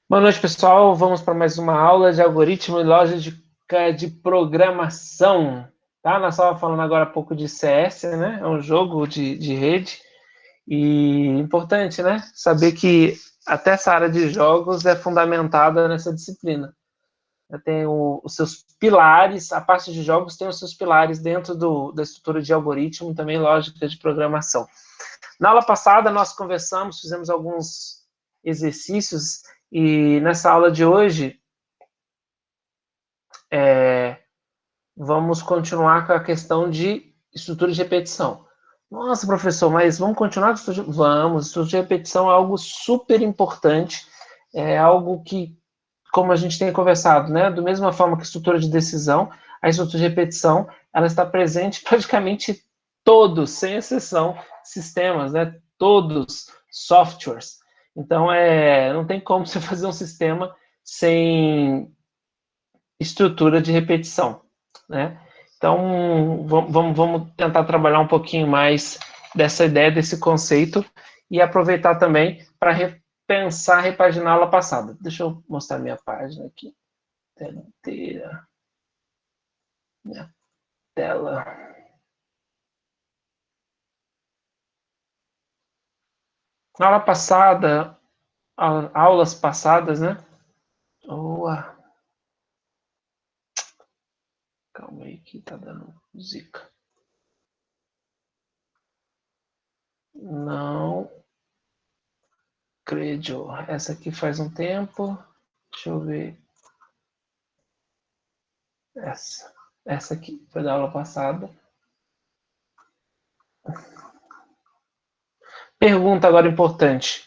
Boa noite, pessoal. Vamos para mais uma aula de algoritmo e lógica de programação. Tá? Nós estávamos falando agora há pouco de CS, né? É um jogo de rede. E importante, né? Saber que até essa área de jogos é fundamentada nessa disciplina. Tem os seus pilares, a parte de jogos tem os seus pilares dentro da estrutura de algoritmo e também lógica de programação. Na aula passada, nós conversamos, fizemos alguns exercícios e nessa aula de hoje, vamos continuar com a questão de estrutura de repetição. Nossa, professor, mas vamos continuar com estrutura de... Vamos, estrutura de repetição é algo super importante, é algo que, como a gente tem conversado, né, da mesma forma que a estrutura de decisão, a estrutura de repetição, ela está presente em praticamente todos, sem exceção, sistemas, né, todos softwares. Então, não tem como você fazer um sistema sem estrutura de repetição, né? Então, vamos tentar trabalhar um pouquinho mais dessa ideia, desse conceito, e aproveitar também para repensar, repaginar a aula passada. Deixa eu mostrar minha página aqui. Tela inteira. Minha tela. Na aula passada, aulas passadas, né? Boa. Calma aí que tá dando zica. Não. Credo. Essa aqui faz um tempo. Deixa eu ver. Essa aqui foi da aula passada. Pergunta agora importante.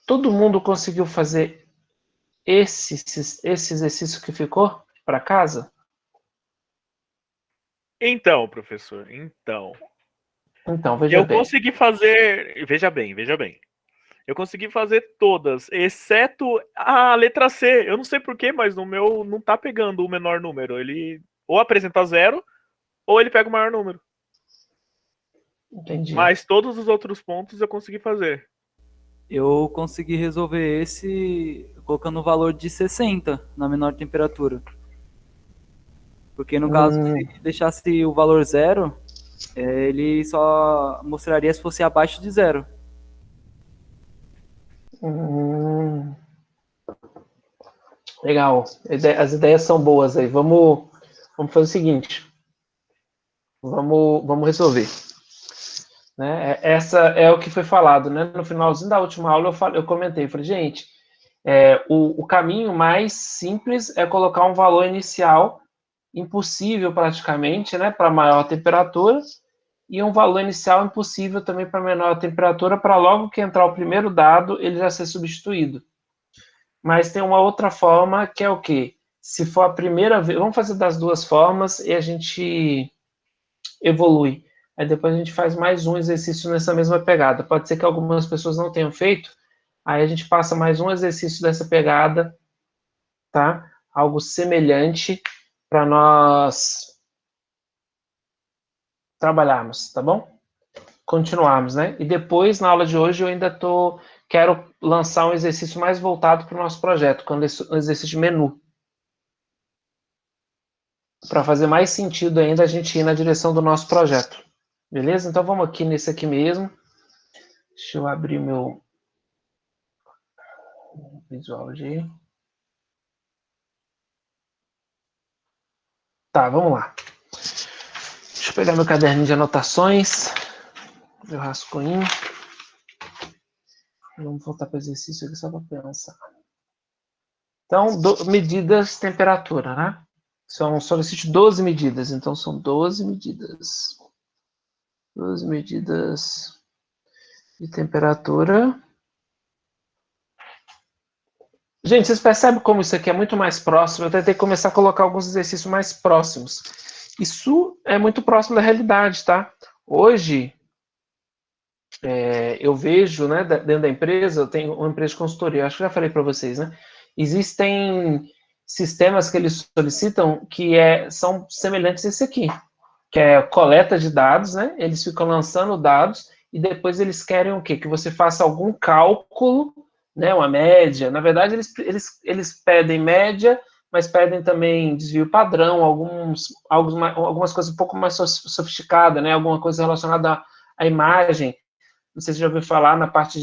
Todo mundo conseguiu fazer esse exercício que ficou para casa? Então, professor, então. Então, veja Eu bem. consegui fazer. Veja bem, veja bem. Eu consegui fazer todas, exceto a letra C. Eu não sei porquê, mas no meu não tá pegando o menor número. Ele ou apresenta zero, ou ele pega o maior número. Entendi. Mas todos os outros pontos eu consegui fazer. Eu consegui resolver esse colocando o valor de 60 na menor temperatura. Porque no caso, se deixasse o valor zero, ele só mostraria se fosse abaixo de zero. Legal. As ideias são boas aí. Vamos fazer o seguinte. Vamos resolver. Né? Essa é o que foi falado, né? No finalzinho da última aula eu comentei, falei, gente, o caminho mais simples é colocar um valor inicial impossível praticamente, né, para maior temperatura, e um valor inicial impossível também para menor temperatura, para logo que entrar o primeiro dado, ele já ser substituído. Mas tem uma outra forma que é o quê? Se for a primeira vez, vamos fazer das duas formas e a gente evolui. Aí depois a gente faz mais um exercício nessa mesma pegada. Pode ser que algumas pessoas não tenham feito, aí a gente passa mais um exercício dessa pegada, tá? Algo semelhante para nós trabalharmos, tá bom? Continuarmos, né? E depois, na aula de hoje, eu ainda quero lançar um exercício mais voltado para o nosso projeto, um exercício de menu. Para fazer mais sentido ainda a gente ir na direção do nosso projeto. Beleza? Então vamos aqui nesse aqui mesmo. Deixa eu abrir meu visual de... Tá, vamos lá. Deixa eu pegar meu caderninho de anotações, meu rascunho. Vamos voltar para o exercício aqui só para pensar. Então, medidas de temperatura, né? Solicite 12 medidas, então são 12 medidas. 12 medidas de temperatura. Gente, vocês percebem como isso aqui é muito mais próximo? Eu tentei começar a colocar alguns exercícios mais próximos. Isso é muito próximo da realidade, tá? Hoje, eu vejo, né, dentro da empresa, eu tenho uma empresa de consultoria, acho que já falei para vocês, né? Existem sistemas que eles solicitam que são semelhantes a esse aqui, que é coleta de dados, né? Eles ficam lançando dados e depois eles querem o quê? Que você faça algum cálculo, né, uma média. Na verdade, eles pedem média, mas pedem também desvio padrão, algumas coisas um pouco mais sofisticadas, né, alguma coisa relacionada à imagem. Não sei se você já ouviu falar na parte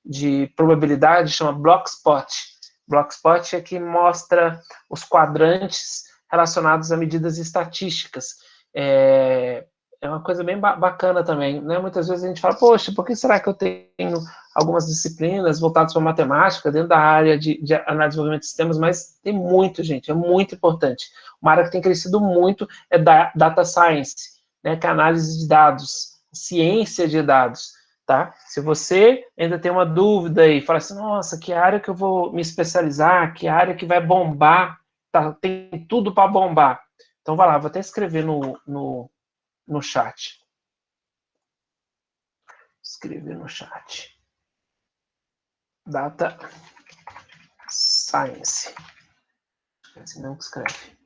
de probabilidade, chama Blockspot. Blockspot é que mostra os quadrantes relacionados a medidas estatísticas. É uma coisa bem bacana também, né? Muitas vezes a gente fala, poxa, por que será que eu tenho algumas disciplinas voltadas para matemática dentro da área de análise de desenvolvimento de sistemas, mas tem muito, gente, é muito importante. Uma área que tem crescido muito é data science, né? Que é a análise de dados, ciência de dados. Tá? Se você ainda tem uma dúvida e fala assim, nossa, que área que eu vou me especializar, que área que vai bombar, tá? Tem tudo para bombar. Então, vai lá, vou até escrever no chat. Escrever no chat. Data Science. Assim não escreve.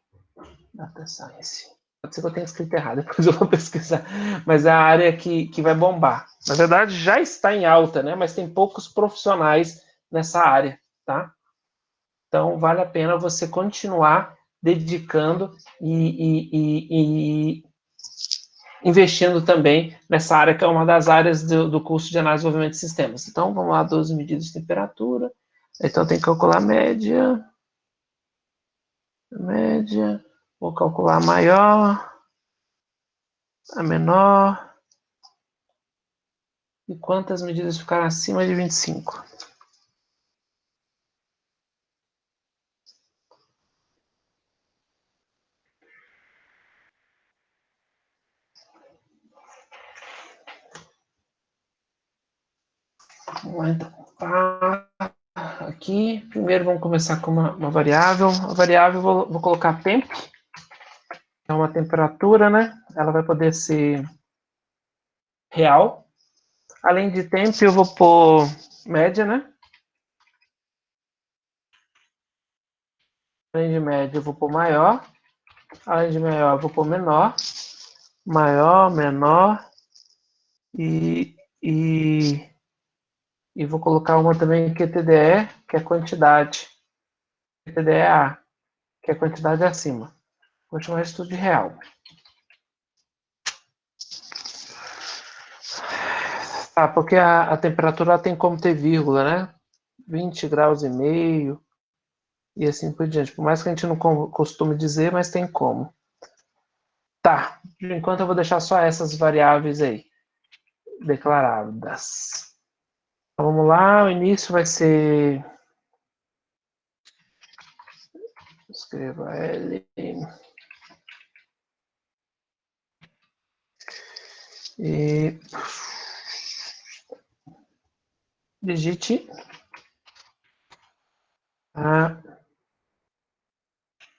Data Science. Pode ser que eu tenha escrito errado, depois eu vou pesquisar. Mas é a área que vai bombar. Na verdade, já está em alta, né? Mas tem poucos profissionais nessa área, tá? Então, vale a pena você continuar dedicando e investindo também nessa área, que é uma das áreas do curso de análise de desenvolvimento de sistemas. Então, vamos lá, 12 medidas de temperatura. Então, tem que calcular a média. Média. Vou calcular a maior, a menor. E quantas medidas ficaram acima de 25? Vamos lá, então. Aqui, primeiro vamos começar com uma variável. A variável vou colocar tempo. É uma temperatura, né? Ela vai poder ser real. Além de tempo, eu vou pôr média, né? Além de média, eu vou pôr maior. Além de maior, eu vou pôr menor. Maior, menor. E vou colocar uma também QTDE, que é quantidade. QTDE-A, que é quantidade acima. Vou chamar isso tudo de real. Tá, porque a temperatura tem como ter vírgula, né? 20 graus e meio. E assim por diante. Por mais que a gente não costume dizer, mas tem como. Tá, por enquanto eu vou deixar só essas variáveis aí, declaradas. Então, vamos lá, o início vai ser... Escreva L... E... digite...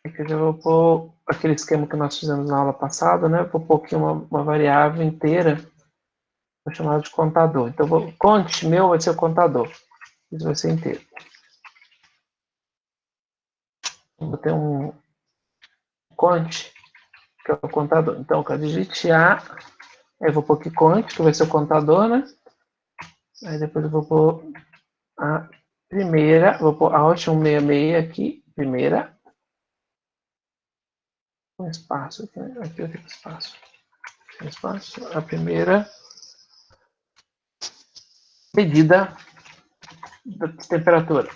Aqui eu já vou pôr aquele esquema que nós fizemos na aula passada, né? Vou pôr aqui uma variável inteira, vou chamar de contador. Então, conte meu vai ser o contador. Isso vai ser inteiro. Vou ter um conte, que é o contador. Então, eu digite A, aí eu vou pôr aqui conte, que vai ser o contador, né? Aí depois eu vou pôr a primeira, vou pôr a 166 aqui, primeira. Um espaço aqui, né? Aqui eu tenho espaço. Espaço, a primeira medida da temperatura.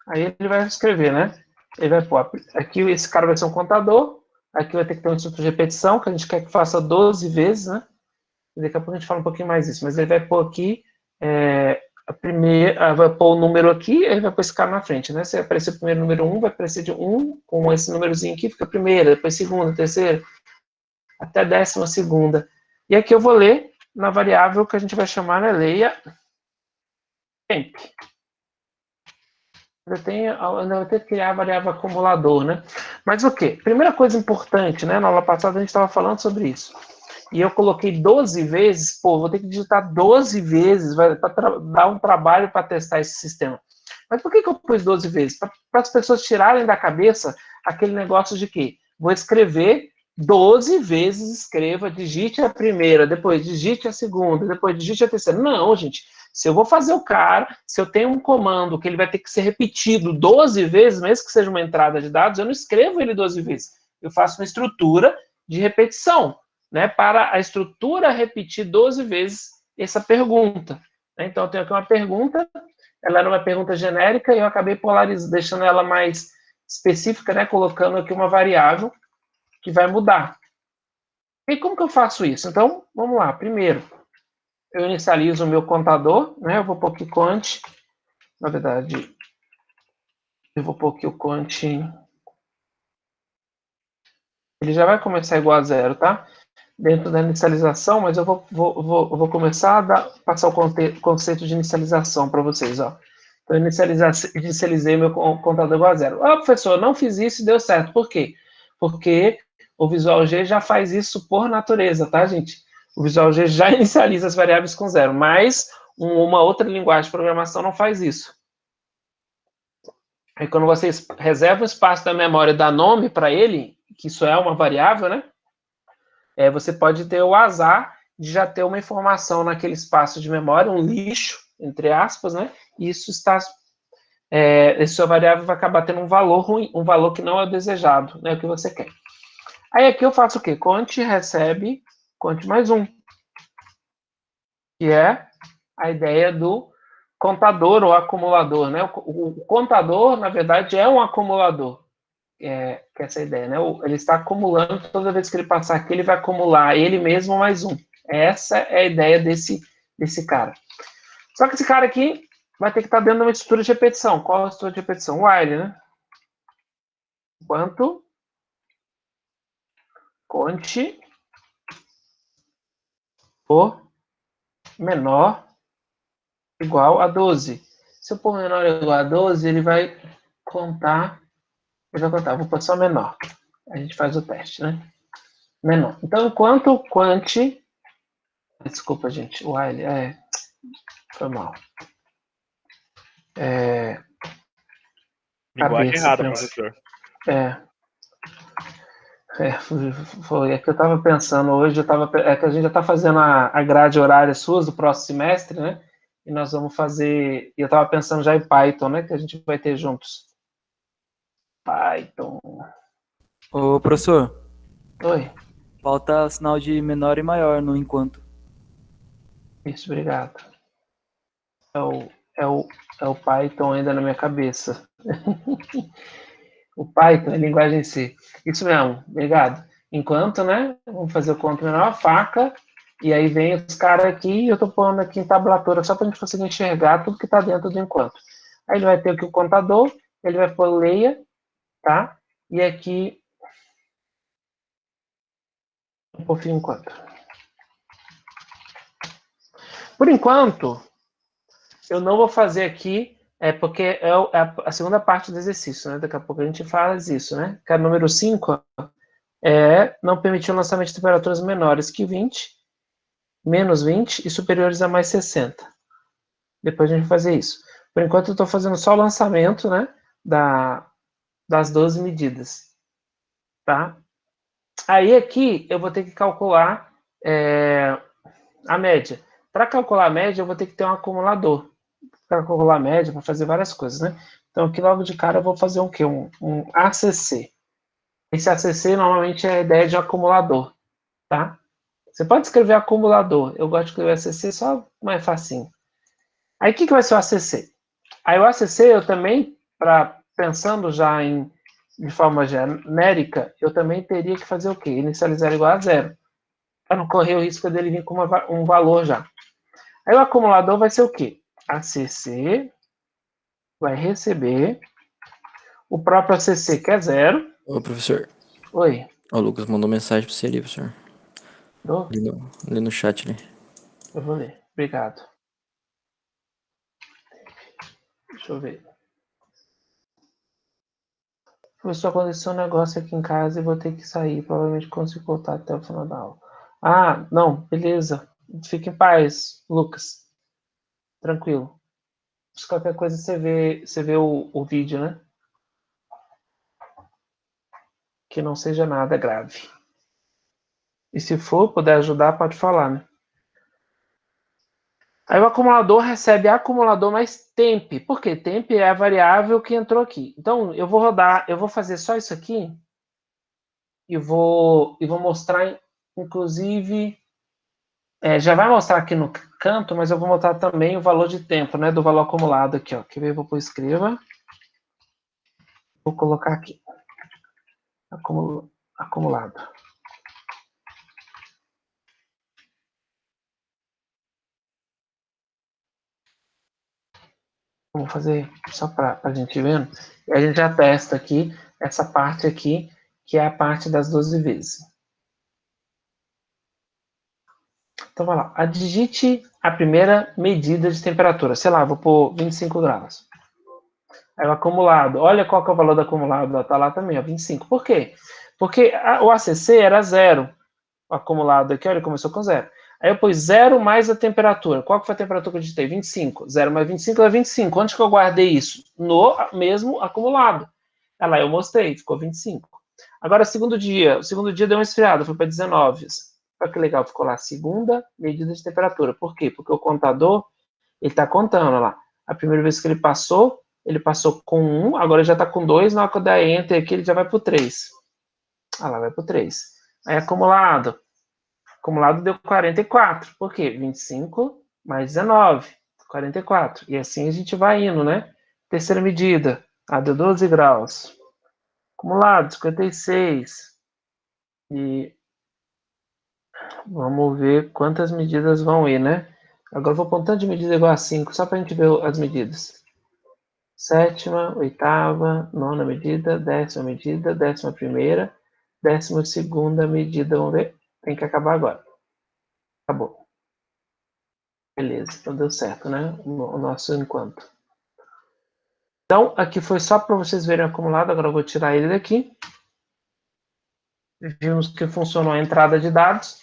Aí ele vai escrever, né? Ele vai pôr, aqui esse cara vai ser um contador, aqui vai ter que ter um instrumento de repetição, que a gente quer que faça 12 vezes, né? E daqui a pouco a gente fala um pouquinho mais disso, mas ele vai pôr aqui, a primeira, vai pôr o número aqui, aí vai pôr esse cara na frente, né? Se aparecer o primeiro número 1, vai aparecer de 1, com esse númerozinho aqui, fica primeira, depois segunda, terceira, até 12ª. E aqui eu vou ler na variável que a gente vai chamar, né? Leia temp. Ainda vou ter que criar a variável acumulador, né? Mas o quê? Primeira coisa importante, né? Na aula passada a gente estava falando sobre isso. E eu coloquei 12 vezes, pô, vou ter que digitar 12 vezes, vai dar um trabalho para testar esse sistema. Mas por que eu pus 12 vezes? Para as pessoas tirarem da cabeça aquele negócio de que vou escrever 12 vezes, escreva, digite a primeira, depois digite a segunda, depois digite a terceira. Não, gente. Se eu vou fazer o cara, se eu tenho um comando que ele vai ter que ser repetido 12 vezes, mesmo que seja uma entrada de dados, eu não escrevo ele 12 vezes. Eu faço uma estrutura de repetição, né, para a estrutura repetir 12 vezes essa pergunta. Então, eu tenho aqui uma pergunta, ela era uma pergunta genérica e eu acabei deixando ela mais específica, né, colocando aqui uma variável que vai mudar. E como que eu faço isso? Então, vamos lá. Primeiro, eu inicializo o meu contador, né? Eu vou pôr aqui cont. Na verdade, eu vou pôr aqui o cont. Ele já vai começar igual a 0, tá? Dentro da inicialização, mas eu vou começar a passar o conceito de inicialização para vocês, ó. Então, inicializei meu contador igual a 0. Ah, professor, não fiz isso e deu certo. Por quê? Porque o Visual G já faz isso por natureza, tá, gente? O Visual G já inicializa as variáveis com 0, mas uma outra linguagem de programação não faz isso. Aí, quando vocês reservam o espaço da memória e dá nome para ele, que isso é uma variável, né? Você pode ter o azar de já ter uma informação naquele espaço de memória, um lixo, entre aspas, né? E isso está... essa sua variável vai acabar tendo um valor ruim, um valor que não é desejado, né? O que você quer. Aí aqui eu faço o quê? Cont recebe cont mais 1, que é a ideia do contador ou acumulador, né? O contador, na verdade, é um acumulador, que é essa ideia, né? Ele está acumulando, toda vez que ele passar aqui, ele vai acumular ele mesmo mais 1. Essa é a ideia desse cara. Só que esse cara aqui vai ter que estar dentro de uma estrutura de repetição. Qual é a estrutura de repetição? While, né? Enquanto cont for menor igual a 12. Se eu pôr menor igual a 12, ele vai contar. Vou pôr só menor. A gente faz o teste, né? Menor. Então, enquanto quant. Desculpa, gente. While foi mal. Linguagem Cabeça, errada, professor. Foi que eu estava pensando hoje, é que a gente já está fazendo a grade horária suas do próximo semestre, né? E nós vamos fazer, e eu estava pensando já em Python, né? Que a gente vai ter juntos. Python. Ô, professor. Oi. Falta sinal de menor e maior no enquanto. Isso, obrigado. É o Python ainda na minha cabeça. O Python é linguagem C. Isso mesmo, obrigado. Enquanto, né? Vamos fazer o conto menor, faca, e aí vem os caras aqui, e eu estou pondo aqui em tabulatura só para a gente conseguir enxergar tudo que está dentro do enquanto. Aí ele vai ter aqui o contador, ele vai pôr leia, tá? E aqui, um pouquinho enquanto. Por enquanto, eu não vou fazer aqui, porque é a segunda parte do exercício, né? Daqui a pouco a gente faz isso, né? Que é o número 5, não permitir o lançamento de temperaturas menores que 20, menos 20 e superiores a mais 60. Depois a gente vai fazer isso. Por enquanto eu estou fazendo só o lançamento, né, das 12 medidas. Tá? Aí aqui eu vou ter que calcular a média. Para calcular a média, eu vou ter que ter um acumulador. Para calcular a média, para fazer várias coisas, né? Então aqui logo de cara eu vou fazer um quê? Um ACC. Esse ACC normalmente é a ideia de acumulador, tá? Você pode escrever acumulador. Eu gosto de escrever ACC só mais facinho. Aí o que vai ser o ACC? Aí o ACC eu também, pensando já de forma genérica, eu também teria que fazer o quê? Inicializar igual a 0. Para não correr o risco dele vir com um valor já. Aí o acumulador vai ser o quê? ACC vai receber o próprio ACC, que é 0. Ô, professor. Oi. O Lucas mandou mensagem pra você ali, professor. Oh. Ali no chat ali. Eu vou ler. Obrigado. Deixa eu ver. Só aconteceu um negócio aqui em casa e vou ter que sair. Provavelmente consigo voltar até o final da aula. Ah, não, beleza. Fique em paz, Lucas. Tranquilo. Se qualquer coisa você vê o vídeo, né? Que não seja nada grave. E se for, puder ajudar, pode falar, né? Aí o acumulador recebe acumulador mais temp. Por quê? Temp é a variável que entrou aqui. Então, eu vou rodar, eu vou fazer só isso aqui e vou mostrar, inclusive, já vai mostrar aqui no canto, mas eu vou mostrar também o valor de tempo, né, do valor acumulado aqui, ó. Quer ver? Eu vou pôr escreva. Vou colocar aqui. Acumulado. Vamos fazer só para a gente ver. E a gente já testa aqui essa parte aqui, que é a parte das 12 vezes. Então, vai lá. Digite a primeira medida de temperatura. Sei lá, vou pôr 25 graus. Aí o acumulado. Olha qual que é o valor do acumulado. Está lá também, ó, 25. Por quê? Porque o ACC era 0. O acumulado aqui, olha, começou com 0. Aí eu pus 0 mais a temperatura. Qual que foi a temperatura que eu digitei? 25. 0 mais 25 é 25. Onde que eu guardei isso? No mesmo acumulado. Olha lá, eu mostrei, ficou 25. Agora, o segundo dia deu uma esfriada, foi para 19. Olha que legal, ficou lá, segunda medida de temperatura. Por quê? Porque o contador, ele está contando, olha lá. A primeira vez que ele passou com 1, agora ele já está com 2, na hora que eu der Enter aqui, ele já vai para o 3. Olha lá, vai para o 3. Aí, acumulado. Acumulado deu 44. Por quê? 25 mais 19, 44. E assim a gente vai indo, né? Terceira medida. Deu 12 graus. Acumulado, 56. E vamos ver quantas medidas vão ir, né? Agora eu vou pôr um tanto de medida igual a 5, só para a gente ver as medidas. Sétima, oitava, nona medida, 11ª, 12ª medida. Vamos ver. Tem que acabar agora. Acabou. Beleza, então deu certo, né? O nosso enquanto. Então, aqui foi só para vocês verem o acumulado. Agora eu vou tirar ele daqui. Vimos que funcionou a entrada de dados.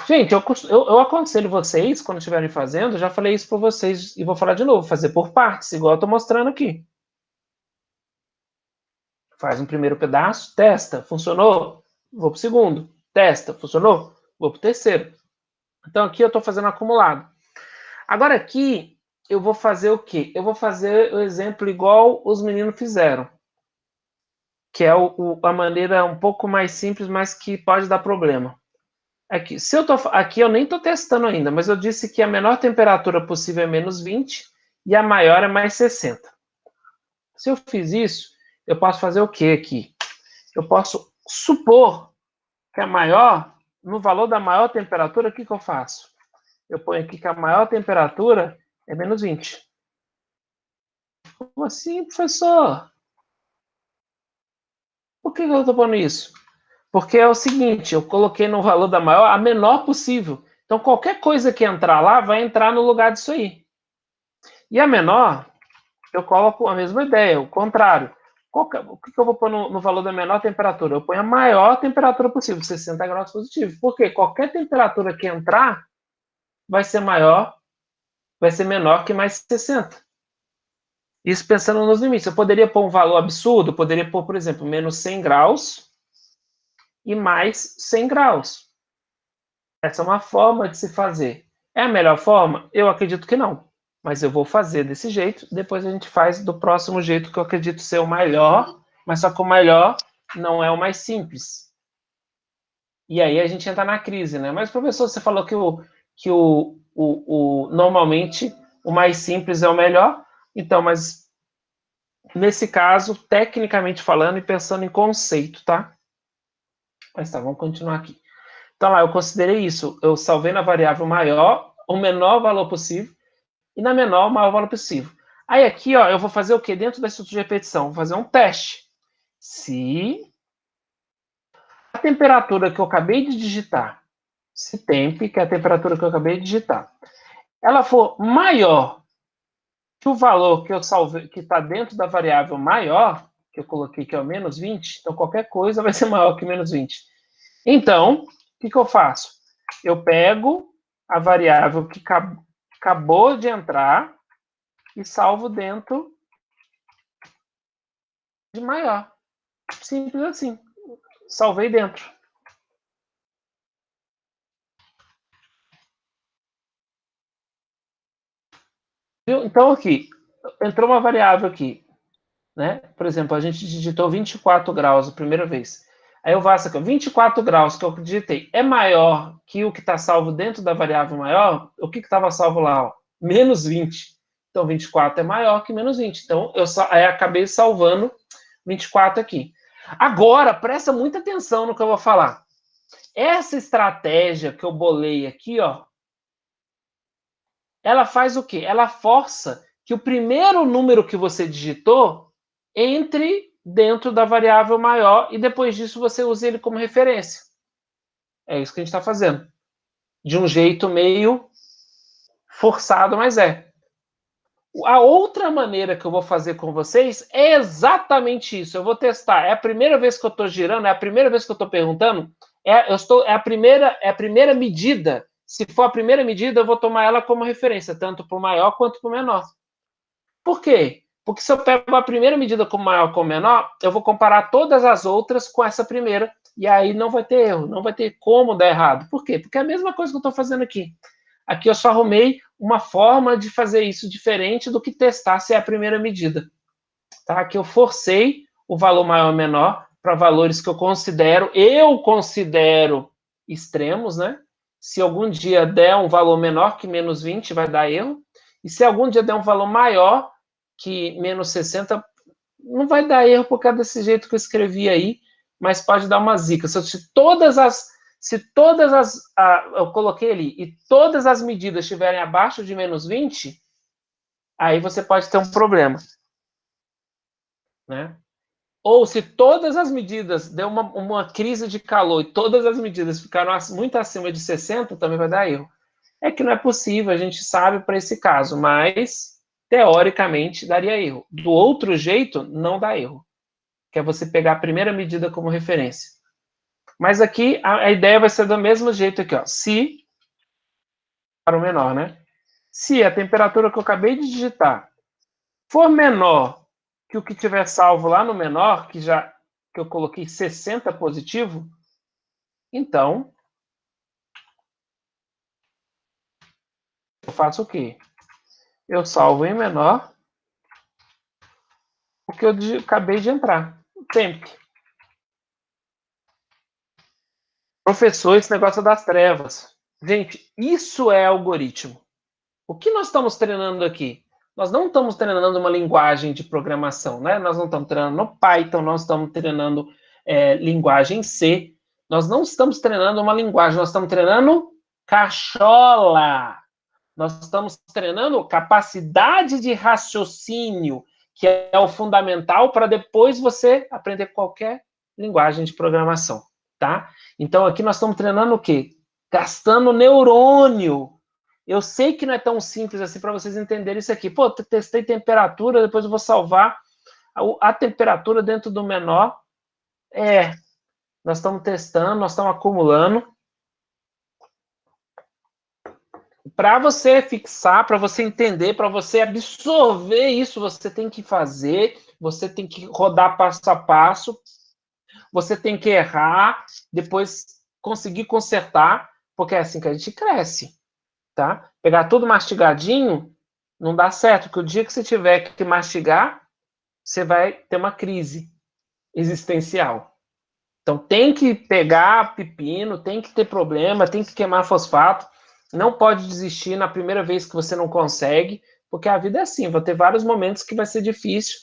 Gente, eu aconselho vocês, quando estiverem fazendo, já falei isso para vocês e vou falar de novo, fazer por partes, igual eu estou mostrando aqui. Faz um primeiro pedaço, testa, funcionou, vou para o segundo. Testa, funcionou, vou para o terceiro. Então, aqui eu estou fazendo acumulado. Agora, aqui, eu vou fazer o quê? Eu vou fazer o exemplo igual os meninos fizeram, que é a maneira um pouco mais simples, mas que pode dar problema. Aqui, aqui eu nem estou testando ainda, mas eu disse que a menor temperatura possível é menos 20 e a maior é mais 60. Se eu fiz isso, eu posso fazer o quê aqui? Eu posso supor que a maior, no valor da maior temperatura, o que eu faço? Eu ponho aqui que a maior temperatura é menos 20. Como assim, professor? Por que eu estou pondo isso? Porque é o seguinte, eu coloquei no valor da maior a menor possível. Então, qualquer coisa que entrar lá vai entrar no lugar disso aí. E a menor, eu coloco a mesma ideia, o contrário. O que eu vou pôr no valor da menor temperatura? Eu ponho a maior temperatura possível, 60 graus positivo. Porque qualquer temperatura que entrar vai ser maior, vai ser menor que mais 60. Isso pensando nos limites. Eu poderia pôr um valor absurdo, poderia pôr, por exemplo, menos 100 graus e mais 100 graus. Essa é uma forma de se fazer. É a melhor forma? Eu acredito que não. Mas eu vou fazer desse jeito, depois a gente faz do próximo jeito, que eu acredito ser o melhor, mas só que o melhor não é o mais simples. E aí a gente entra na crise, né? Mas, professor, você falou que normalmente o mais simples é o melhor. Então, mas nesse caso, tecnicamente falando e pensando em conceito, tá? Mas tá, vamos continuar aqui. Então lá, eu considerei isso. Eu salvei na variável maior, o menor valor possível, e na menor, o maior valor possível. Aí aqui, ó, eu vou fazer o quê? Dentro da estrutura de repetição, vou fazer um teste. Se a temperatura que eu acabei de digitar, se temp, que é a temperatura que eu acabei de digitar, ela for maior que o valor que eu salvei, que está dentro da variável maior, que eu coloquei que é o menos 20, então qualquer coisa vai ser maior que menos 20. Então, o que eu faço? Eu pego a variável que acabou de entrar e salvo dentro de maior. Simples assim. Salvei dentro. Viu? Então, aqui, entrou uma variável aqui, né? Por exemplo, a gente digitou 24 graus a primeira vez. Aí eu faço aqui, 24 graus que eu digitei é maior que o que está salvo dentro da variável maior? O que estava salvo lá? Ó? Menos 20. Então, 24 é maior que menos 20. Então, aí acabei salvando 24 aqui. Agora, presta muita atenção no que eu vou falar. Essa estratégia que eu bolei aqui, ó, ela faz o quê? Ela força que o primeiro número que você digitou entre dentro da variável maior e depois disso você usa ele como referência. É isso que a gente está fazendo. De um jeito meio forçado, mas é. A outra maneira que eu vou fazer com vocês é exatamente isso. Eu vou testar. É a primeira vez que eu estou girando, é a primeira vez que eu estou perguntando. É a primeira medida. Se for a primeira medida, eu vou tomar ela como referência, tanto para o maior quanto para o menor. Por quê? Porque se eu pego a primeira medida como maior como menor, eu vou comparar todas as outras com essa primeira, e aí não vai ter erro, não vai ter como dar errado. Por quê? Porque é a mesma coisa que eu estou fazendo aqui. Aqui eu só arrumei uma forma de fazer isso diferente do que testar se é a primeira medida. Tá? Aqui eu forcei o valor maior ou menor para valores que eu considero extremos, né? Se algum dia der um valor menor que menos 20, vai dar erro. E se algum dia der um valor maior que menos 60, não vai dar erro por causa desse jeito que eu escrevi aí, mas pode dar uma zica. Se todas as eu coloquei ali, e todas as medidas estiverem abaixo de menos 20, aí você pode ter um problema. Né? Ou se todas as medidas deu uma crise de calor e todas as medidas ficaram muito acima de 60, também vai dar erro. É que não é possível, a gente sabe para esse caso, mas teoricamente daria erro. Do outro jeito, não dá erro, que é você pegar a primeira medida como referência. Mas aqui a ideia vai ser do mesmo jeito aqui, ó. Se, para o menor, né? Se a temperatura que eu acabei de digitar for menor que o que tiver salvo lá no menor, que eu coloquei 60 positivo, então eu faço o quê? Eu salvo em menor o que eu acabei de entrar, o temp. Professor, esse negócio das trevas. Gente, isso é algoritmo. O que nós estamos treinando aqui? Nós não estamos treinando uma linguagem de programação, né? Nós não estamos treinando no Python, nós estamos treinando linguagem C. Nós não estamos treinando uma linguagem, nós estamos treinando cachola. Nós estamos treinando capacidade de raciocínio, que é o fundamental para depois você aprender qualquer linguagem de programação, tá? Então, aqui nós estamos treinando o quê? Gastando neurônio. Eu sei que não é tão simples assim para vocês entenderem isso aqui. Pô, testei temperatura, depois eu vou salvar a temperatura dentro do menor. Nós estamos testando, nós estamos acumulando. Para você fixar, para você entender, para você absorver isso, você tem que fazer, você tem que rodar passo a passo, você tem que errar, depois conseguir consertar, porque é assim que a gente cresce, tá? Pegar tudo mastigadinho não dá certo, porque o dia que você tiver que mastigar, você vai ter uma crise existencial. Então tem que pegar pepino, tem que ter problema, tem que queimar fosfato. Não pode desistir na primeira vez que você não consegue, porque a vida é assim, vai ter vários momentos que vai ser difícil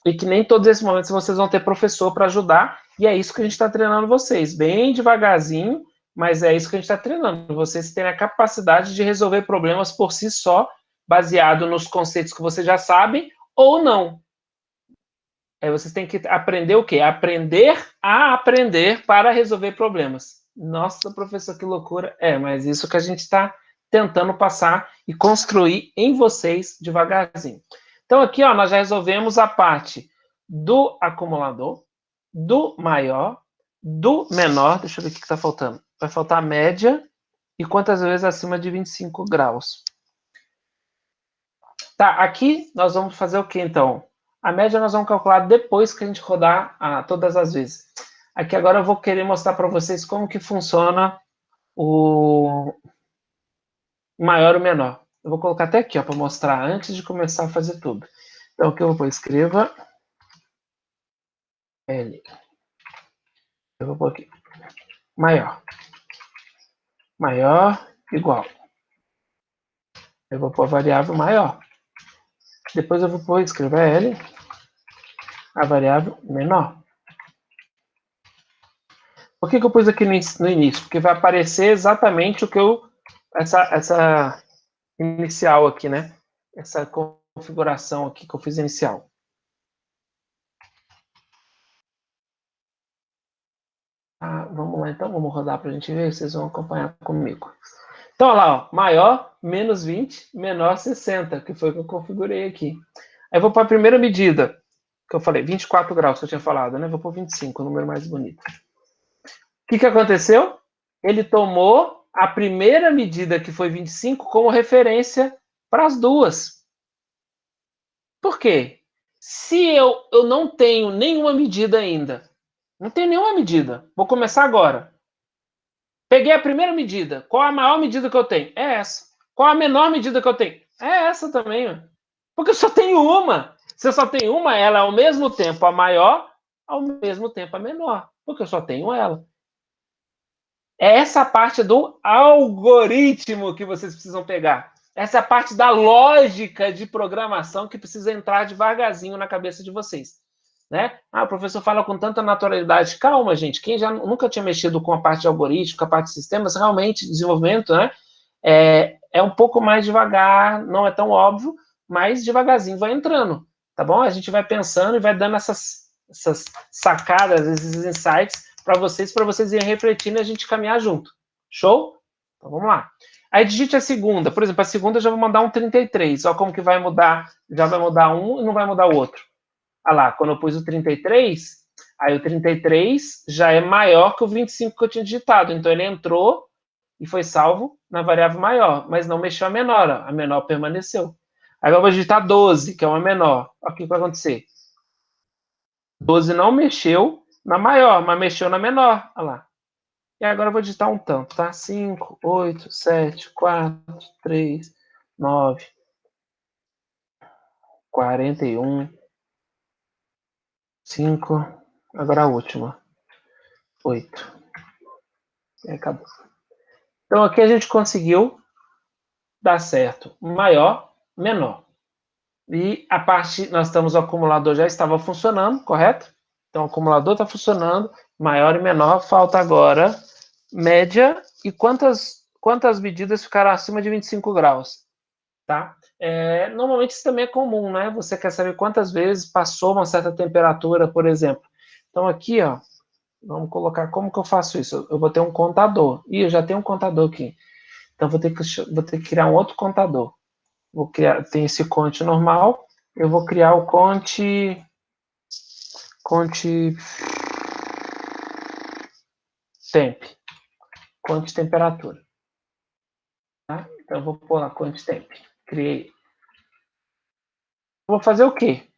e que nem todos esses momentos vocês vão ter professor para ajudar, e é isso que a gente está treinando vocês, bem devagarzinho, mas é isso que a gente está treinando, vocês terem a capacidade de resolver problemas por si só, baseado nos conceitos que vocês já sabem, ou não. Aí vocês têm que aprender o quê? Aprender a aprender para resolver problemas. Nossa, professor, que loucura. Mas isso que a gente está tentando passar e construir em vocês devagarzinho. Então, aqui, ó, nós já resolvemos a parte do acumulador, do maior, do menor. Deixa eu ver o que está faltando. Vai faltar a média e quantas vezes acima de 25 graus. Tá, aqui nós vamos fazer o quê, então? A média nós vamos calcular depois que a gente rodar todas as vezes. Aqui agora eu vou querer mostrar para vocês como que funciona o maior e o menor. Eu vou colocar até aqui, para mostrar, antes de começar a fazer tudo. Então, o que eu vou pôr? Escreva L. Eu vou pôr aqui. Maior. Maior, igual. Eu vou pôr a variável maior. Depois eu vou pôr, escrever L, a variável menor. Por que eu pus aqui no início? Porque vai aparecer exatamente o que essa inicial aqui, né? Essa configuração aqui que eu fiz inicial. Vamos lá, então. Vamos rodar para a gente ver. Vocês vão acompanhar comigo. Então, olha lá, ó, maior, menos 20, menor 60, que foi o que eu configurei aqui. Aí eu vou para a primeira medida, que eu falei, 24 graus, que eu tinha falado, né? Vou pôr 25, o número mais bonito. O que aconteceu? Ele tomou a primeira medida, que foi 25, como referência para as duas. Por quê? Se eu não tenho nenhuma medida ainda, não tenho nenhuma medida, vou começar agora. Peguei a primeira medida. Qual a maior medida que eu tenho? É essa. Qual a menor medida que eu tenho? É essa também. Ó. Porque eu só tenho uma. Se eu só tenho uma, ela é ao mesmo tempo a maior, ao mesmo tempo a menor. Porque eu só tenho ela. É essa parte do algoritmo que vocês precisam pegar. Essa é a parte da lógica de programação que precisa entrar devagarzinho na cabeça de vocês. Né? O professor fala com tanta naturalidade. Calma, gente. Quem já nunca tinha mexido com a parte de algoritmo, com a parte de sistemas, realmente, desenvolvimento, né? É um pouco mais devagar, não é tão óbvio, mas devagarzinho vai entrando, tá bom? A gente vai pensando e vai dando essas sacadas, esses insights para vocês irem refletindo e a gente caminhar junto. Show? Então vamos lá. Aí digite a segunda. Por exemplo, a segunda eu já vou mandar um 33. Olha como que vai mudar. Já vai mudar um e não vai mudar o outro. Olha lá, quando eu pus o 33, aí o 33 já é maior que o 25 que eu tinha digitado. Então ele entrou e foi salvo na variável maior, mas não mexeu a menor. Ó. A menor permaneceu. Aí eu vou digitar 12, que é uma menor. Olha o que vai acontecer. 12 não mexeu na maior, mas mexeu na menor. Olha lá. E agora eu vou digitar um tanto, tá? 5, 8, 7, 4, 3, 9, 41, 5, agora a última. 8. E acabou. Então aqui a gente conseguiu dar certo. Maior, menor. E a parte, nós estamos, o acumulador já estava funcionando, correto? Então o acumulador está funcionando, maior e menor, falta agora média e quantas medidas ficaram acima de 25 graus, tá? Normalmente isso também é comum, né? Você quer saber quantas vezes passou uma certa temperatura, por exemplo. Então aqui, ó, vamos colocar como que eu faço isso. Eu vou ter um contador. Ih, eu já tenho um contador aqui. Então vou ter que criar um outro contador. Tem esse conte normal. Eu vou criar o conte temp. Conte temperatura. Tá? Então eu vou pôr lá conte temp. Criei. Vou fazer o quê?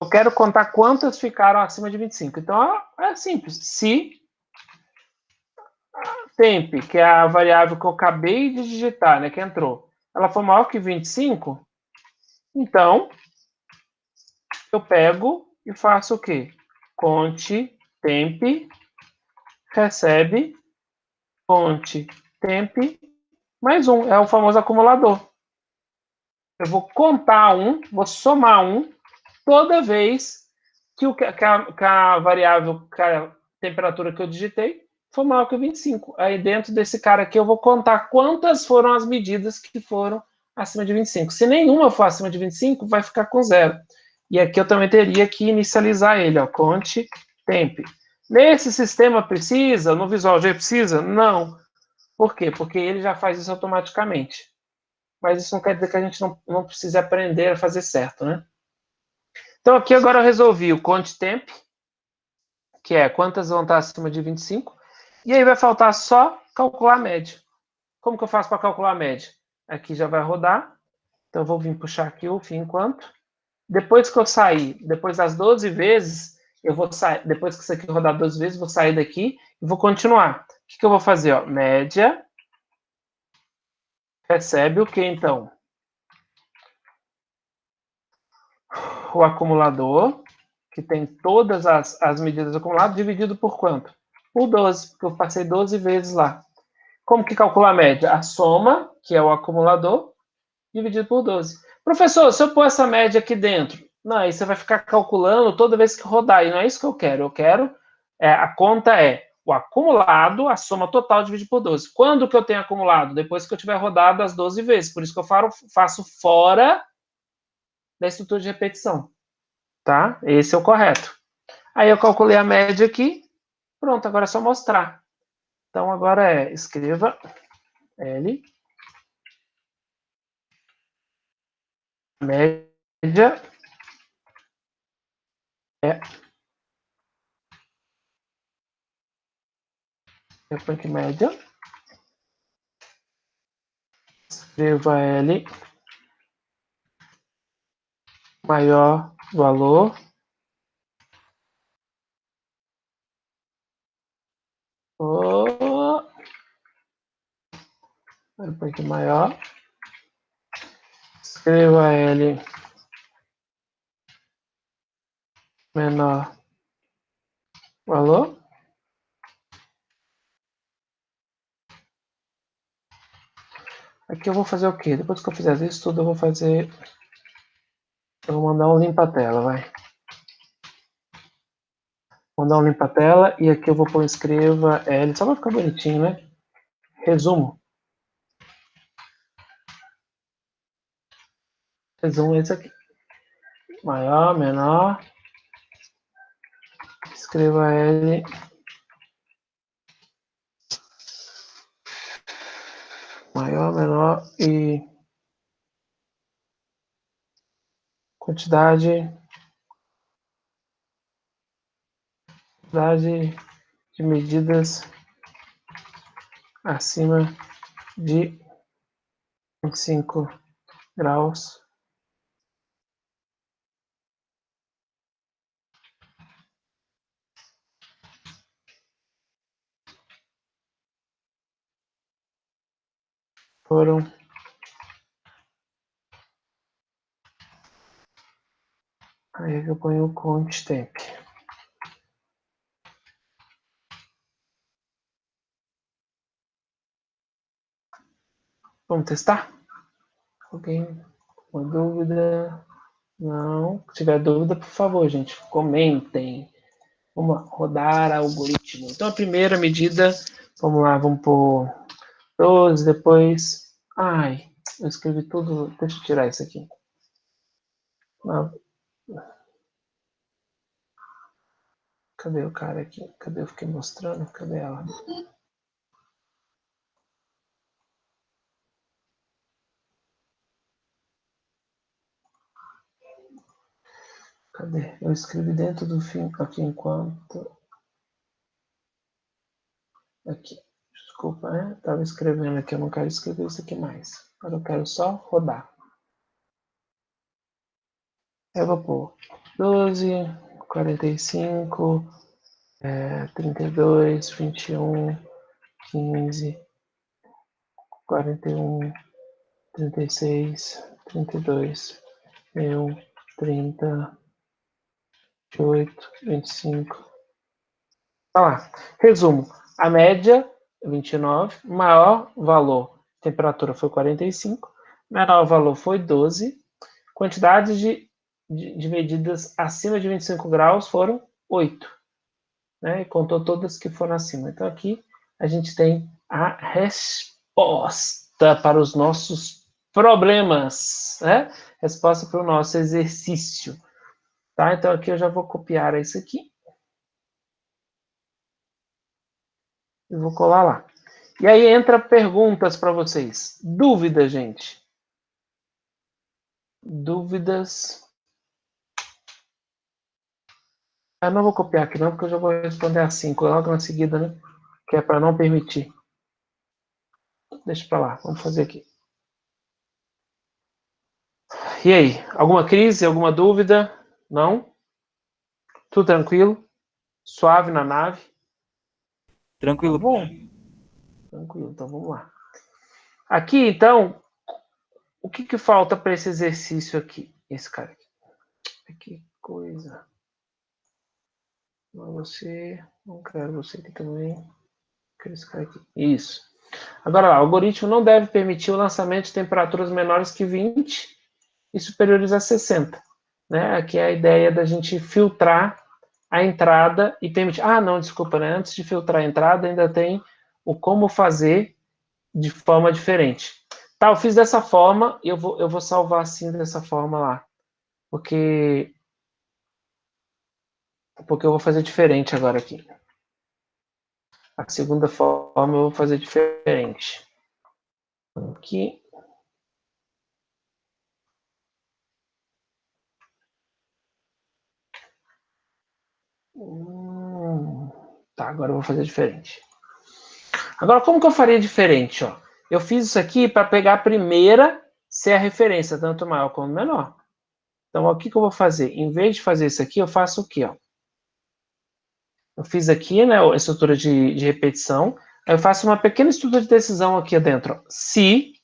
Eu quero contar quantas ficaram acima de 25. Então é simples. Se temp, que é a variável que eu acabei de digitar, né, que entrou, ela for maior que 25, então eu pego e faço o quê? Conte temp recebe conte temp mais um, é o famoso acumulador. Eu vou contar um, vou somar um, toda vez que a variável, que a temperatura que eu digitei for maior que 25. Aí dentro desse cara aqui eu vou contar quantas foram as medidas que foram acima de 25. Se nenhuma for acima de 25, vai ficar com 0. E aqui eu também teria que inicializar ele, ó, conte temp. Nesse sistema precisa? No Visual J precisa? Não. Por quê? Porque ele já faz isso automaticamente. Mas isso não quer dizer que a gente não precise aprender a fazer certo, né? Então aqui agora eu resolvi o conte temp, que é quantas vão estar acima de 25, e aí vai faltar só calcular a média. Como que eu faço para calcular a média? Aqui já vai rodar, então eu vou vir puxar aqui o fim enquanto. Depois que eu sair, depois das 12 vezes, eu vou sair, depois que isso aqui rodar 12 vezes, vou sair daqui e vou continuar. O que eu vou fazer? Ó, média recebe o que, então? O acumulador, que tem todas as medidas acumuladas, dividido por quanto? Por 12, porque eu passei 12 vezes lá. Como que calcula a média? A soma, que é o acumulador, dividido por 12. Professor, se eu pôr essa média aqui dentro, não, aí você vai ficar calculando toda vez que rodar, e não é isso que eu quero. Eu quero, a conta é o acumulado, a soma total dividido por 12. Quando que eu tenho acumulado? Depois que eu tiver rodado as 12 vezes. Por isso que eu faço fora da estrutura de repetição. Tá? Esse é o correto. Aí eu calculei a média aqui. Pronto, agora é só mostrar. Então, agora escreva L, média, eu ponho aqui média, escreva L, maior valor, eu ponho aqui maior, escreva L, menor valor, aqui eu vou fazer o quê? Depois que eu fizer isso tudo, eu vou mandar um limpa-tela, vai. Vou dar um limpa-tela e aqui eu vou pôr escreva L, só vai ficar bonitinho, né? Resumo. Resumo esse aqui. Maior, menor. Escreva L. Maior, menor e quantidade de medidas acima de 25 graus. Foram aí eu ponho o count temp. Vamos testar? Alguém com uma dúvida? Não. Se tiver dúvida, por favor, gente, comentem. Vamos rodar algoritmo. Então, a primeira medida, vamos lá, vamos por 12, depois... Ai, eu escrevi tudo, deixa eu tirar isso aqui. Não. Cadê o cara aqui? Cadê? Eu fiquei mostrando, cadê ela? Cadê? Eu escrevi dentro do fim, aqui enquanto... Aqui. Desculpa, né? Estava escrevendo aqui, eu não quero escrever isso aqui mais. Agora eu quero só rodar. Eu vou pôr 12, 45, 32, 21, 15, 41, 36, 32, 31, 30, 28, 25. Tá lá. Resumo. A média, 29. Maior valor, temperatura foi 45. Menor valor foi 12. Quantidade de medidas acima de 25 graus foram 8. Né? E contou todas que foram acima. Então, aqui a gente tem a resposta para os nossos problemas. Né? Resposta para o nosso exercício. Tá? Então, aqui eu já vou copiar isso aqui. E vou colar lá. E aí entra perguntas para vocês. Dúvidas, gente? Dúvidas? Eu não vou copiar aqui não, porque eu já vou responder assim, logo na seguida, né? Que é para não permitir. Deixa para lá, vamos fazer aqui. E aí, alguma crise, alguma dúvida? Não? Tudo tranquilo? Suave na nave? Tranquilo. Tá bom. Tranquilo, então vamos lá. Aqui, então, o que falta para esse exercício aqui? Esse cara aqui. Que coisa. Não você. Não quero você aqui também. Quero esse cara aqui. Isso. Agora lá, o algoritmo não deve permitir o lançamento de temperaturas menores que 20 e superiores a 60. Né? Aqui é a ideia da gente filtrar a entrada e permitir... Ah, não, desculpa, né? Antes de filtrar a entrada, ainda tem o como fazer de forma diferente. Tá, eu fiz dessa forma e eu vou salvar assim dessa forma lá. Porque eu vou fazer diferente agora aqui. A segunda forma eu vou fazer diferente. Aqui. Tá, agora eu vou fazer diferente. Agora, como que eu faria diferente? Ó? Eu fiz isso aqui para pegar a primeira ser a referência, tanto maior como menor. Então, ó, o que eu vou fazer? Em vez de fazer isso aqui, eu faço o quê? Ó? Eu fiz aqui, né, a estrutura de repetição. Aí eu faço uma pequena estrutura de decisão aqui dentro. Ó. Se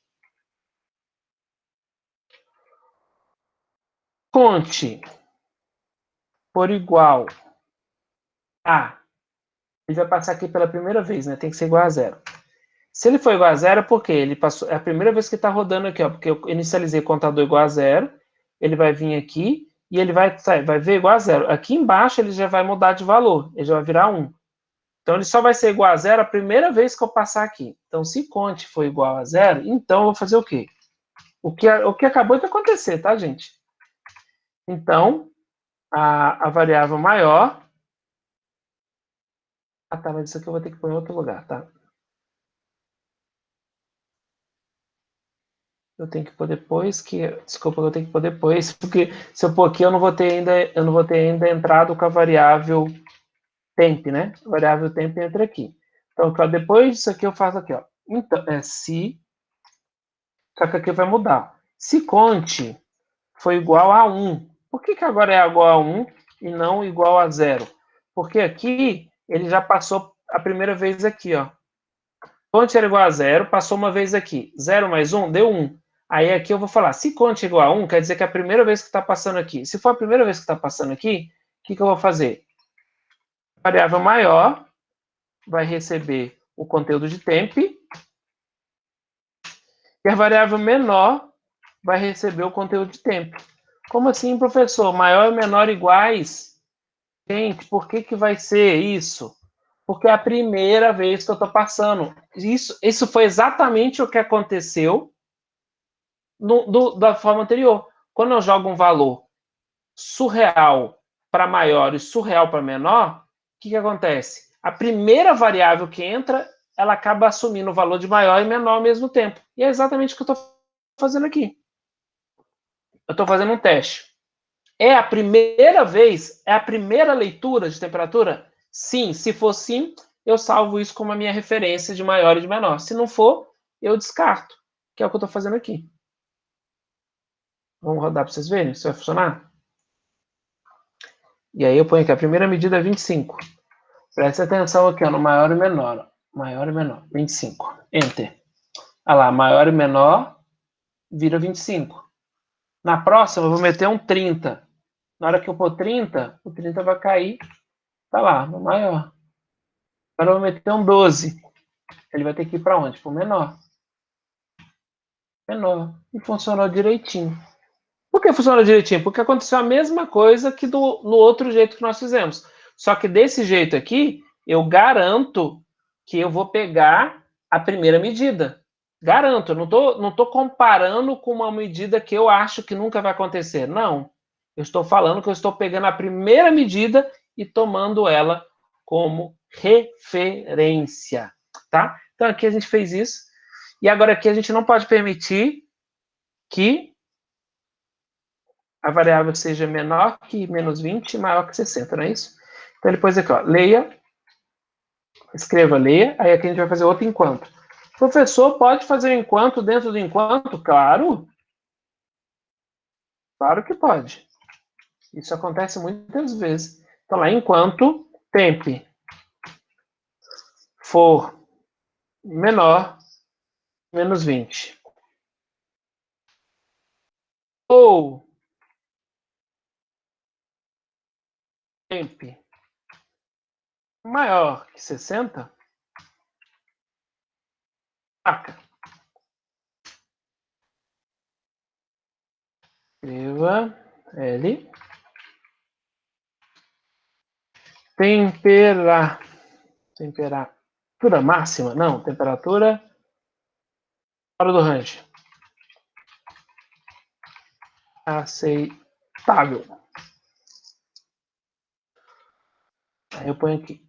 conte por igual a... Ele vai passar aqui pela primeira vez, né? Tem que ser igual a zero. Se ele for igual a zero, é porque ele passou... É a primeira vez que está rodando aqui, ó. Porque eu inicializei o contador igual a zero. Ele vai vir aqui e ele vai ver igual a zero. Aqui embaixo ele já vai mudar de valor. Ele já vai virar 1. Então, ele só vai ser igual a zero a primeira vez que eu passar aqui. Então, se conte for igual a zero, então eu vou fazer o quê? O que acabou de acontecer, tá, gente? Então, a variável maior... Ah, tá, mas isso aqui eu vou ter que pôr em outro lugar, tá? Eu tenho que pôr depois que... Desculpa, eu tenho que pôr depois, porque se eu pôr aqui, eu não vou ter ainda entrado com a variável temp, né? A variável temp entra aqui. Então, depois disso aqui, eu faço aqui, ó. Então, se... Só que aqui vai mudar. Se conte foi igual a 1. Por que agora é igual a 1 e não igual a 0? Porque aqui, ele já passou a primeira vez aqui, ó. Conte era igual a 0, passou uma vez aqui. 0 mais 1 deu 1. Aí aqui eu vou falar, se conte é igual a 1, quer dizer que é a primeira vez que está passando aqui. Se for a primeira vez que está passando aqui, o que eu vou fazer? A variável maior vai receber o conteúdo de temp e a variável menor vai receber o conteúdo de temp. Como assim, professor? Maior e menor iguais? Gente, por que vai ser isso? Porque é a primeira vez que eu estou passando. Isso foi exatamente o que aconteceu da forma anterior. Quando eu jogo um valor surreal para maior e surreal para menor, o que acontece? A primeira variável que entra, ela acaba assumindo o valor de maior e menor ao mesmo tempo. E é exatamente o que eu estou fazendo aqui. Eu estou fazendo um teste. É a primeira vez? É a primeira leitura de temperatura? Sim. Se for sim, eu salvo isso como a minha referência de maior e de menor. Se não for, eu descarto, que é o que eu estou fazendo aqui. Vamos rodar para vocês verem se vai funcionar? E aí eu ponho aqui, a primeira medida é 25. Preste atenção aqui, ó, no maior e menor. Ó. Maior e menor, 25. Enter. Olha lá, maior e menor vira 25. Na próxima, eu vou meter um 30. Na hora que eu pôr 30, o 30 vai cair, tá lá, no maior. Agora eu vou meter um 12. Ele vai ter que ir para onde? Para o menor. Menor. E funcionou direitinho. Por que funcionou direitinho? Porque aconteceu a mesma coisa que no outro jeito que nós fizemos. Só que desse jeito aqui, eu garanto que eu vou pegar a primeira medida. Garanto, eu não tô comparando com uma medida que eu acho que nunca vai acontecer. Não. Eu estou falando que eu estou pegando a primeira medida e tomando ela como referência. Tá? Então aqui a gente fez isso. E agora aqui a gente não pode permitir que a variável seja menor que menos 20 e maior que 60, não é isso? Então ele pôs aqui, ó, leia, escreva leia, aí aqui a gente vai fazer outro enquanto. Professor, pode fazer um enquanto dentro do enquanto? Claro. Claro que pode. Isso acontece muitas vezes. Então lá, enquanto temp for menor, menos 20. Ou temp maior que 60, marca. Escreva L. Temperatura máxima? Não, temperatura fora do range. Aceitável. Aí eu ponho aqui.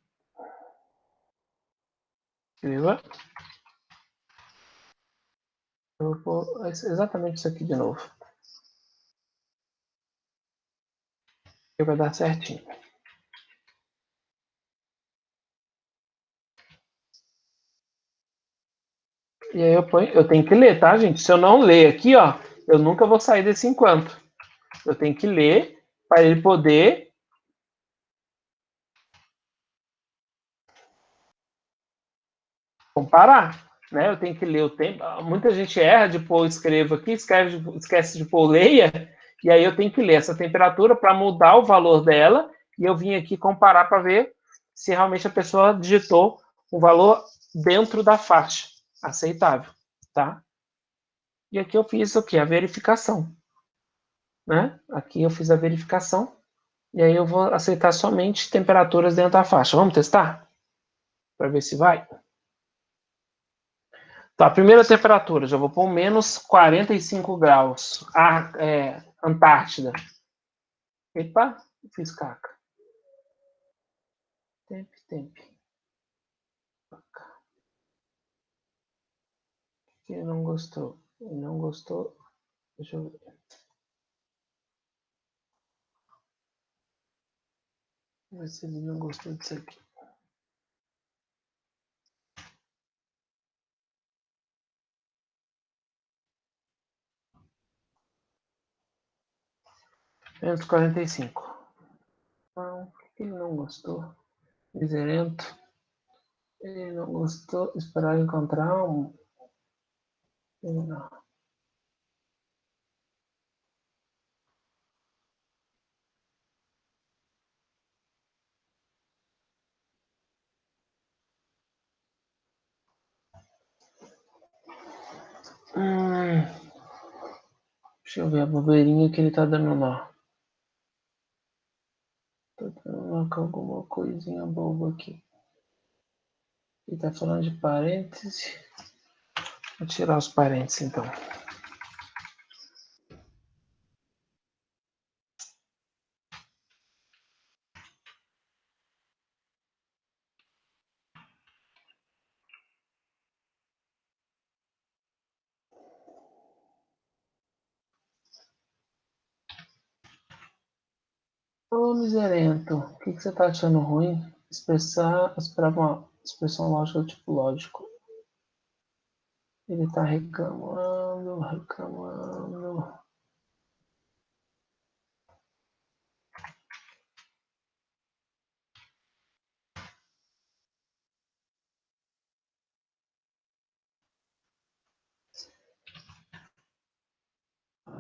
Escreva. Eu vou pôr exatamente isso aqui de novo. E vai dar certinho. E aí eu tenho que ler, tá, gente? Se eu não ler aqui, ó, eu nunca vou sair desse enquanto. Eu tenho que ler para ele poder comparar, né? Eu tenho que ler o tempo. Muita gente erra de pôr escrevo aqui, esquece de pôr leia, e aí eu tenho que ler essa temperatura para mudar o valor dela, e eu vim aqui comparar para ver se realmente a pessoa digitou o valor dentro da faixa aceitável, tá? E aqui eu fiz o quê? A verificação, né? Aqui eu fiz a verificação, e aí eu vou aceitar somente temperaturas dentro da faixa. Vamos testar? Para ver se vai? Tá, primeira temperatura, já vou pôr menos 45 graus. Antártida. Epa, fiz caca. Temp. Ele não gostou. Ele não gostou. Deixa eu ver. Vamos ver se ele não gostou disso aqui. Menos 45. Não, por que ele não gostou? Miserento. Ele não gostou. Esperar encontrar um. Não. Deixa eu ver a bobeirinha que ele tá dando lá. Tô dando com alguma coisinha boba aqui. Ele tá falando de parênteses. Vou tirar os parênteses, então. Ô, miserento, o que você tá achando ruim? Esperar uma expressão lógica do tipo lógico. Ele tá reclamando.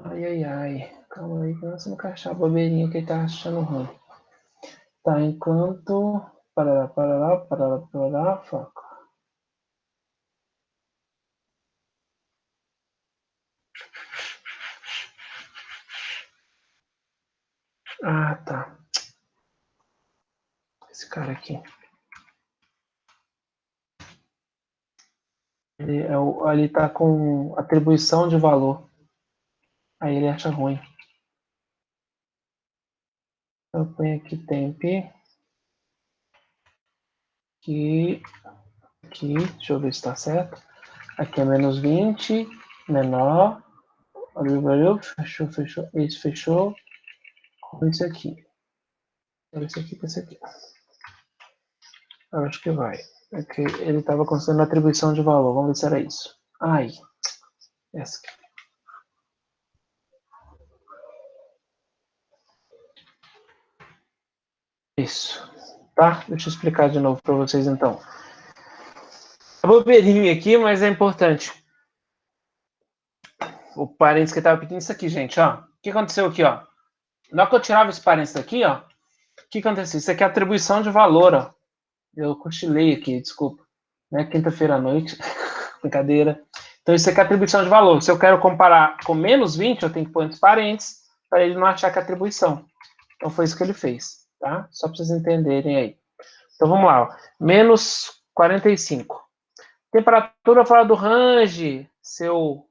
Ai. Calma aí, que nós vamos encaixar a bobeirinha que ele tá achando ruim. Tá, enquanto. Parará, foco. Ah, tá. Esse cara aqui. Ele tá com atribuição de valor. Aí ele acha ruim. Eu ponho aqui temp. Aqui, deixa eu ver se está certo. Aqui é menos 20, menor. Valeu, fechou. Esse fechou. Com esse aqui. Esse aqui com esse aqui. Eu acho que vai. Aqui ele estava considerando atribuição de valor. Vamos ver se era isso. Ai, essa aqui. Isso. Tá? Deixa eu explicar de novo para vocês então. A bobeirinha aqui, mas é importante. o parênteses que estava pedindo isso aqui, gente, ó. O que aconteceu aqui, ó? Na hora que eu tirava esse parênteses daqui, ó, o que aconteceu? Isso aqui é atribuição de valor, ó. Eu cochilei aqui, desculpa. Né? Quinta-feira à noite. Brincadeira. Então, isso aqui é atribuição de valor. Se eu quero comparar com menos 20, eu tenho que pôr entre parênteses para ele não achar que é atribuição. Então, foi isso que ele fez, tá? Só para vocês entenderem aí. Então, vamos lá. Ó. Menos 45. Temperatura fora do range, seu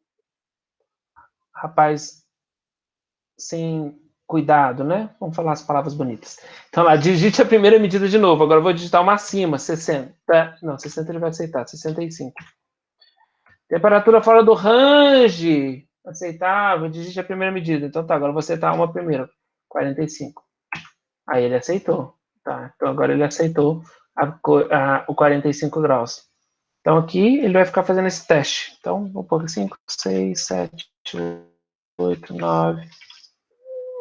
rapaz sem cuidado, né? Vamos falar as palavras bonitas. Então, lá, digite a primeira medida de novo. Agora eu vou digitar uma acima, 60. Não, 60 ele vai aceitar, 65. Temperatura fora do range, aceitável, digite a primeira medida. Então tá, agora eu vou aceitar uma primeira, 45. Aí ele aceitou, tá? Então agora ele aceitou o 45 graus. Então aqui ele vai ficar fazendo esse teste. Então vou pôr 5, 6, 7, 8, 9,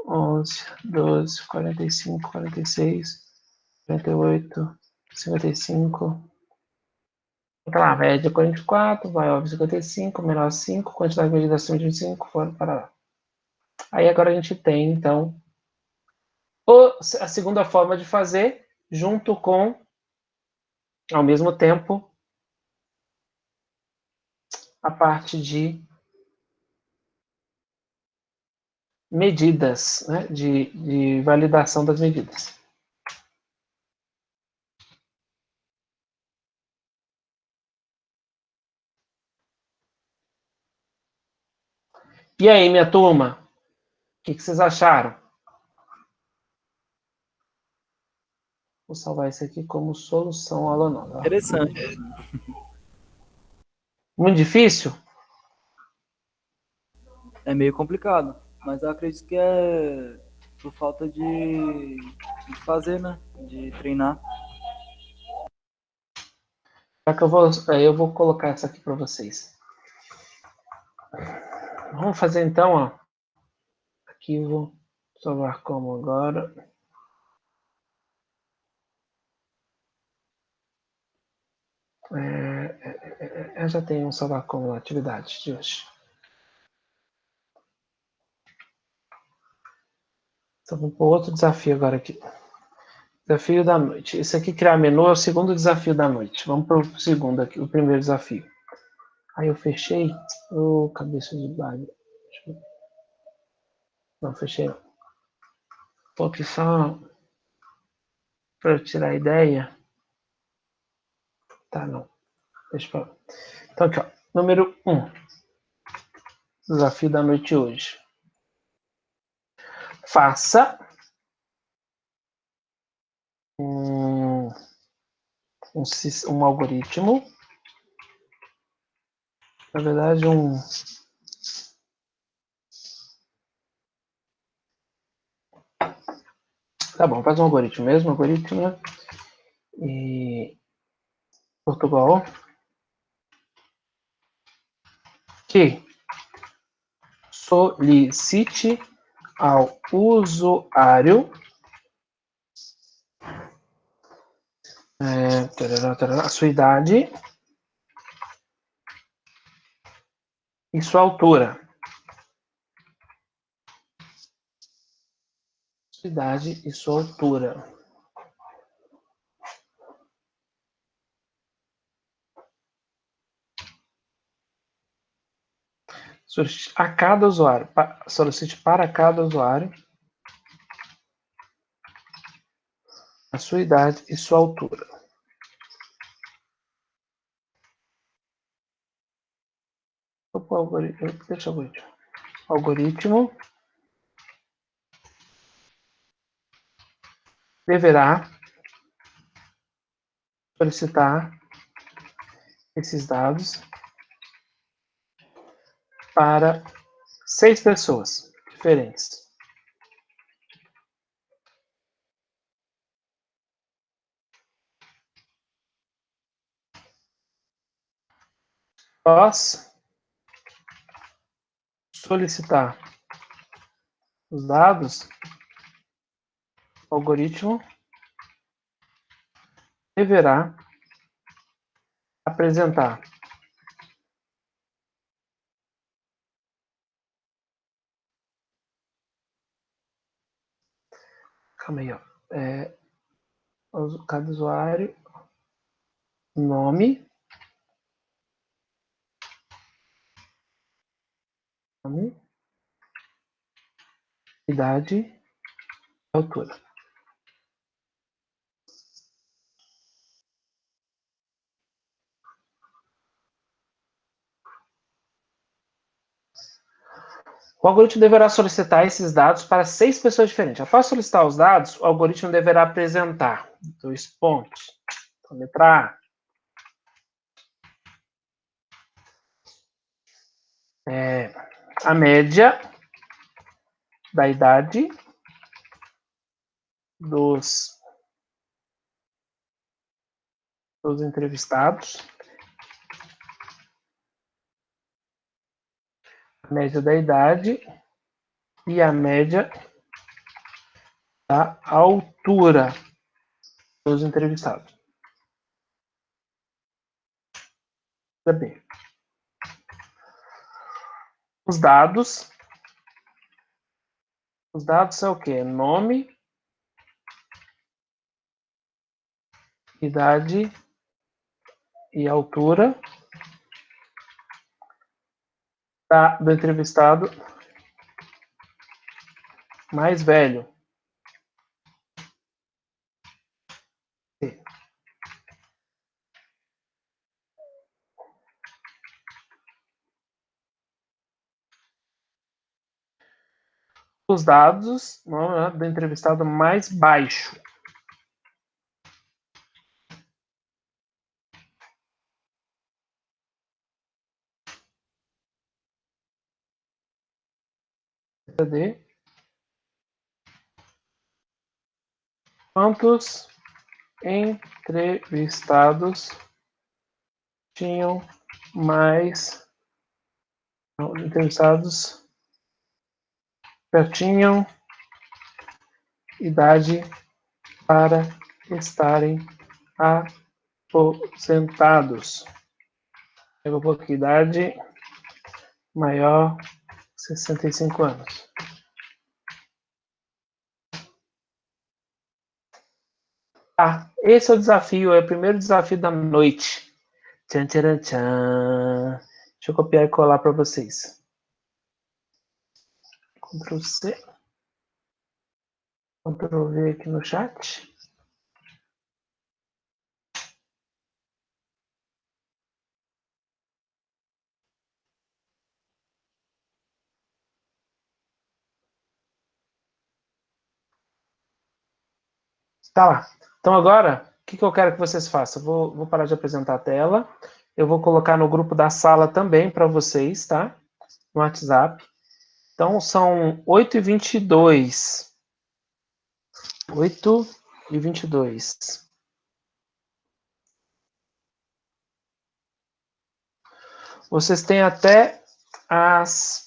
11, 12, 45, 46, 48, 55. Então lá, média 44, vai óbvio 55, menor 5, quantidade medida acima de 25, fora para lá. Aí agora a gente tem, então, a segunda forma de fazer, junto com, ao mesmo tempo, a parte de medidas, né, de validação das medidas. E aí, minha turma, o que vocês acharam? Vou salvar isso aqui como solução aula nova. Interessante. Muito difícil? É meio complicado, mas eu acredito que é por falta de fazer, né? De treinar. Já que eu vou colocar essa aqui para vocês. Vamos fazer então, ó. Arquivo, salvar como agora. Eu já tenho um salvar como na atividade de hoje. Então vamos para outro desafio agora aqui. Desafio da noite. Esse aqui, criar menu, é o segundo desafio da noite. Vamos para o segundo aqui, o primeiro desafio. Aí eu fechei. Cabeça de bagulho. Não, fechei não. Vou aqui só para eu tirar a ideia. Tá, não. Deixa eu falar. Então aqui, ó. Número 1. Desafio da noite hoje. Faça um algoritmo. Na verdade, Tá bom, faz um algoritmo mesmo, algoritmo, né? E Portugal. Que solicite ao usuário a sua idade e sua altura. Sua idade e sua altura. Solicite a cada usuário. Solicite para cada usuário a sua idade e sua altura. Deixa o algoritmo. Algoritmo deverá solicitar esses dados para 6 pessoas diferentes. Após solicitar os dados, o algoritmo deverá apresentar Calma aí, ó. Cada usuário, nome, idade, altura. O algoritmo deverá solicitar esses dados para 6 pessoas diferentes. Após solicitar os dados, o algoritmo deverá apresentar 2 pontos. Então, letra A. A média da idade dos entrevistados. A média da idade e a média da altura dos entrevistados. B. Os dados são o quê? Nome, idade e altura do entrevistado mais velho. Os dados do entrevistado mais baixo. D. Quantos entrevistados tinham mais entrevistados já tinham idade para estarem aposentados. Eu vou aqui, idade maior 65 anos. Esse é o desafio, é o primeiro desafio da noite. Tchan, tchan, tchan. Deixa eu copiar e colar para vocês. Ctrl C. Ctrl V aqui no chat. Tá lá. Então agora, o que eu quero que vocês façam? Vou parar de apresentar a tela. Eu vou colocar no grupo da sala também para vocês, tá? No WhatsApp. Então são 8h22. 8h22. Vocês têm até as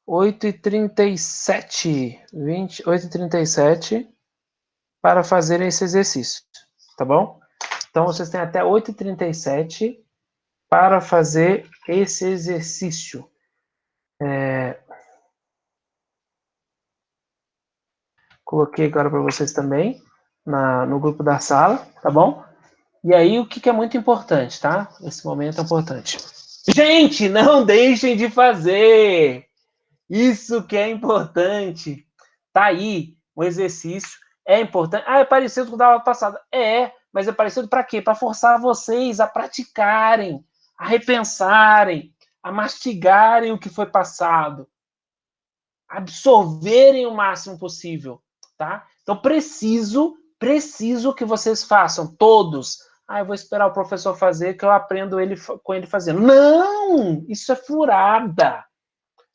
8h37, 8h37 para fazerem esse exercício, tá bom? Então, vocês têm até 8h37 para fazer esse exercício. Coloquei agora para vocês também no grupo da sala, tá bom? E aí, o que é muito importante, tá? Esse momento é importante. Gente, não deixem de fazer! Isso que é importante. Tá aí um exercício. É importante. É parecido com o da aula passada. Mas é parecido para quê? Para forçar vocês a praticarem, a repensarem, a mastigarem o que foi passado, absorverem o máximo possível, tá? Então, preciso que vocês façam, todos. Eu vou esperar o professor fazer, que eu aprendo com ele fazendo. Não! Isso é furada.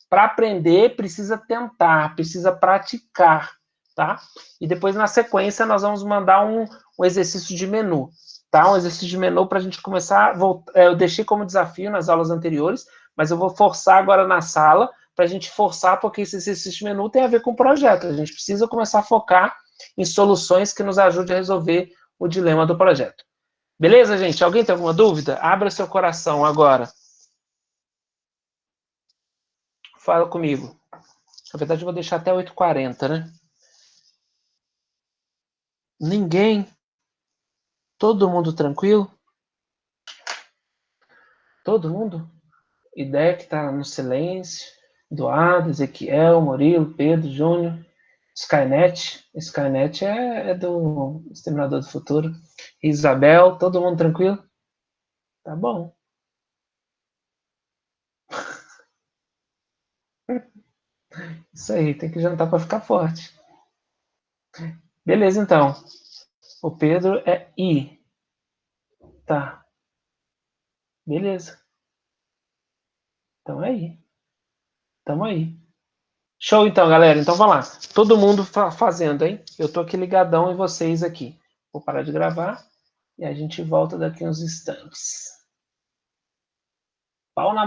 Para aprender, precisa tentar, precisa praticar, tá? E depois, na sequência, nós vamos mandar um exercício de menu, tá? Um exercício de menu para a gente começar. Eu deixei como desafio nas aulas anteriores, mas eu vou forçar agora na sala, para a gente forçar, porque esse exercício de menu tem a ver com o projeto. A gente precisa começar a focar em soluções que nos ajudem a resolver o dilema do projeto. Beleza, gente? Alguém tem alguma dúvida? Abra seu coração agora. Fala comigo. Na verdade, eu vou deixar até 8h40, né? Ninguém? Todo mundo tranquilo? Todo mundo? Ideia que tá no silêncio. Eduardo, Ezequiel, Murilo, Pedro, Júnior, Skynet. Skynet é do Exterminador do Futuro. Isabel, todo mundo tranquilo? Tá bom. Isso aí, tem que jantar para ficar forte. Beleza, então. O Pedro é I. Tá. Beleza. Então é aí. Tamo aí. Show então, galera. Então vamos lá. Todo mundo fazendo, hein? Eu tô aqui ligadão em vocês aqui. Vou parar de gravar e a gente volta daqui uns instantes. Pau na